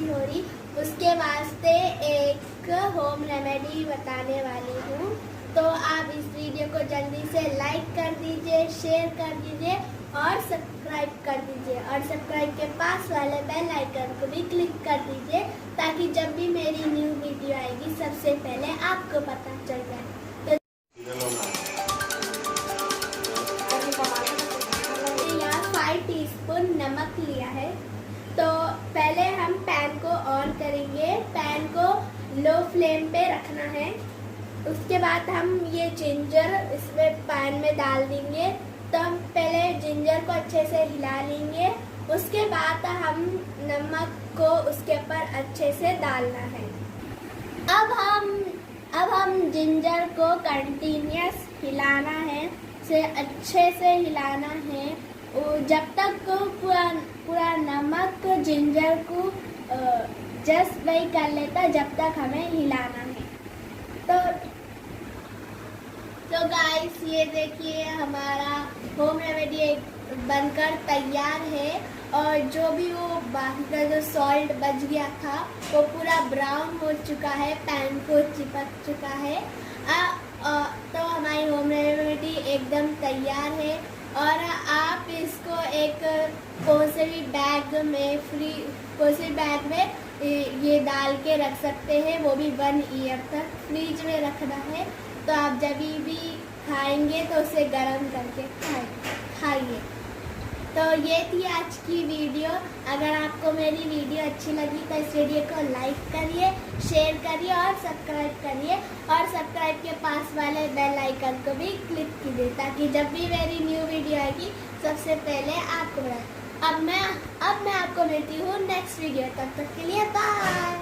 नहीं हो रही, उसके वास्ते एक होम रेमेडी बताने वाली हूँ। तो आप इस वीडियो को जल्दी से लाइक कर दीजिए, शेयर कर दीजिए और सब्सक्राइब कर दीजिए, और सब्सक्राइब के पास वाले बेल आइकन को भी क्लिक कर दीजिए, ताकि जब भी मेरी न्यू वीडियो आएगी सबसे पहले आपको पता चल जाए। तो यहाँ 5 टीस्पून नमक लिया है। तो पहले हम पैन को ऑन करेंगे, पैन को लो फ्लेम पे रखना है। उसके बाद हम ये जिंजर इसमें पैन में डाल देंगे। तो हम पहले जिंजर को अच्छे से हिला लेंगे, उसके बाद हम नमक को उसके ऊपर अच्छे से डालना है। अब हम जिंजर को कंटिन्यूस हिलाना है, से अच्छे से हिलाना है जब तक को पूरा नमक जिंजर को जस्ट वही कर लेता, जब तक हमें हिलाना है। तो गाइस ये देखिए हमारा होम रेमेडी बनकर तैयार है। और जो भी वो बाकी का जो सॉल्ट बच गया था वो पूरा ब्राउन हो चुका है, पैन को चिपक चुका है। तो हमारी होम रेमेडी एकदम तैयार है। और आप इसको एक कौन से भी बैग में ये डाल के रख सकते हैं, वो भी 1 ईयर तक फ्रिज में रखना है। तो आप जब भी खाएंगे तो उसे गर्म करके खाइए। तो ये थी आज की वीडियो। अगर आपको मेरी वीडियो अच्छी लगी तो इस वीडियो को लाइक करिए, शेयर करिए और सब्सक्राइब करिए, और सब्सक्राइब के पास वाले बेल आइकन को भी क्लिक कीजिए, ताकि जब भी मेरी न्यू वीडियो आएगी सबसे पहले आपको मिले। अब मैं आपको मिलती हूँ नेक्स्ट वीडियो, तब तक के लिए बाय।